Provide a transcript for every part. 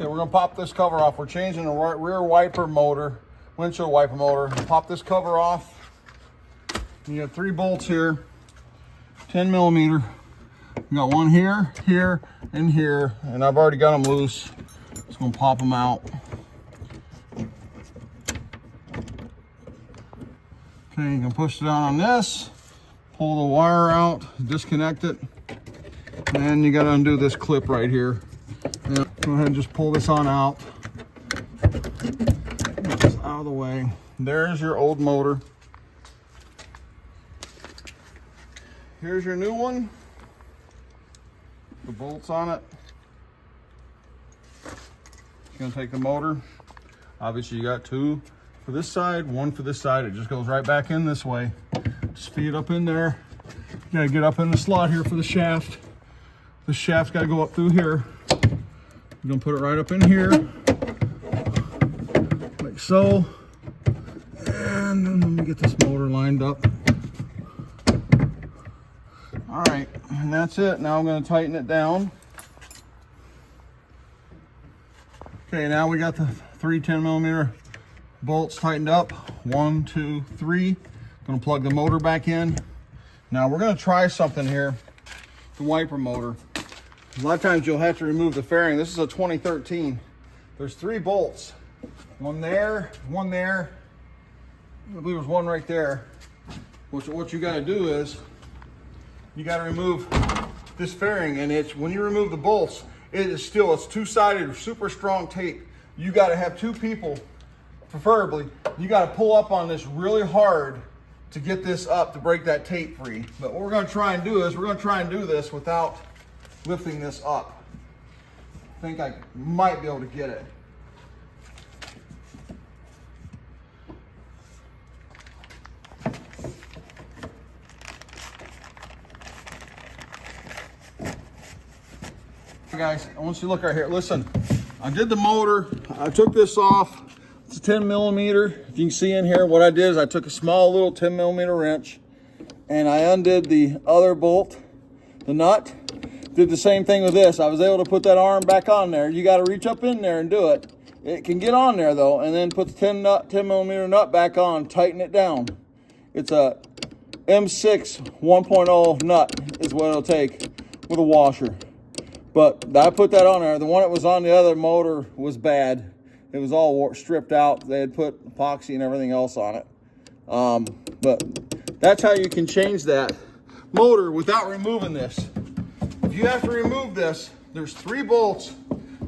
Okay, we're gonna pop this cover off. We're changing the rear wiper motor, windshield wiper motor. Pop this cover off. You got 3 bolts here, 10 millimeter. You got one here, here, and here, and I've already got them loose. Just gonna pop them out. Okay, you can push it down on this, pull the wire out, disconnect it, and then you gotta undo this clip right here. Now, go ahead and just pull this on out. Get this out of the way. There's your old motor. Here's your new one. The bolts on it. You're gonna take the motor. Obviously you got 2 for this side, 1 for this side. It just goes right back in this way. Just feed it up in there. You gotta get up in the slot here for the shaft. The shaft's gotta go up through here. You're gonna put it right up in here, like so. And then let me get this motor lined up. All right, and that's it. Now I'm gonna tighten it down. Okay, now we got the 3 10 millimeter bolts tightened up. 1, 2, 3. Gonna plug the motor back in. Now we're gonna try something here, the wiper motor. A lot of times you'll have to remove the fairing. This is a 2013. There's 3 bolts. One there, one there. I believe there's one right there. What you gotta do is, you gotta remove this fairing, and it's, when you remove the bolts, it's 2-sided, super strong tape. You gotta have 2 people, preferably. You gotta pull up on this really hard to get this up to break that tape free. But what we're gonna try and do is, we're gonna try and do this without lifting this up. I think I might be able to get it. Guys, I want you to look right here. Listen, I did the motor. I took this off. It's a 10 millimeter. If you can see in here, what I did is I took a small little 10 millimeter wrench and I undid the other bolt, the nut. Did the same thing with this. I was able to put that arm back on there. You got to reach up in there and do it. It can get on there though, and then put the 10 millimeter nut back on, tighten it down. It's a M6 1.0 nut is what it'll take with a washer. But I put that on there. The one that was on the other motor was bad. It was all stripped out. They had put epoxy and everything else on it. But that's how you can change that motor without removing this. If you have to remove this, there's 3 bolts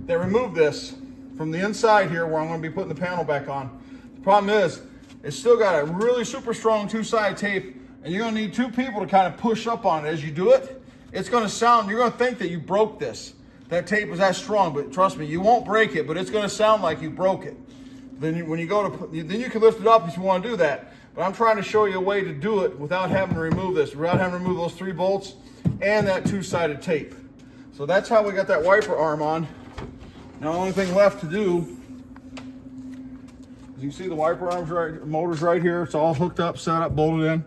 that remove this from the inside here where I'm going to be putting the panel back on. The problem is, it's still got a really super strong 2-side tape, and you're going to need 2 people to kind of push up on it as you do it. It's going to sound, you're going to think that you broke this. That tape was that strong, but trust me, you won't break it, but it's going to sound like you broke it. Then when you go to, then you can lift it up if you want to do that. But I'm trying to show you a way to do it without having to remove this, without having to remove those 3 bolts and that 2-sided tape. So that's how we got that wiper arm on. Now the only thing left to do, as you can see, the wiper arm's right, motor's right here. It's all hooked up, set up, bolted in.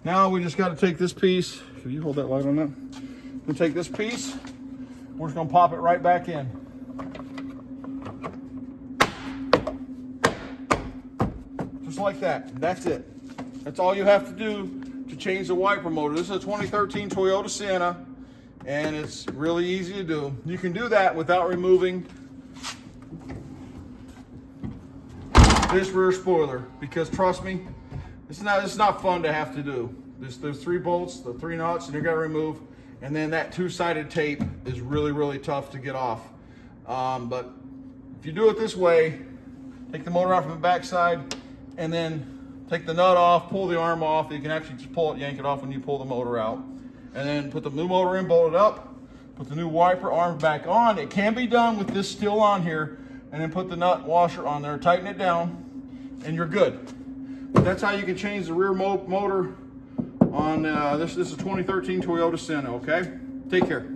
Now we just got to take this piece. Can you hold that light on that? We'll take this piece. We're just going to pop it right back in. Just like that. That's it. That's all you have to do to change the wiper motor. This is a 2013 Toyota Sienna, and it's really easy to do. You can do that without removing this rear spoiler, because trust me, it's not fun to have to do. There's 3 bolts, the 3 nuts, and you got to remove, and then that 2-sided tape is really, really tough to get off. But if you do it this way, take the motor out from the back side, and then take the nut off, pull the arm off. You can actually just pull it, yank it off when you pull the motor out, and then put the new motor in, bolt it up, put the new wiper arm back on. It can be done with this still on here, and then put the nut washer on there, tighten it down, and you're good. But that's how you can change the rear motor on this is a 2013 Toyota Sienna, okay? Take care.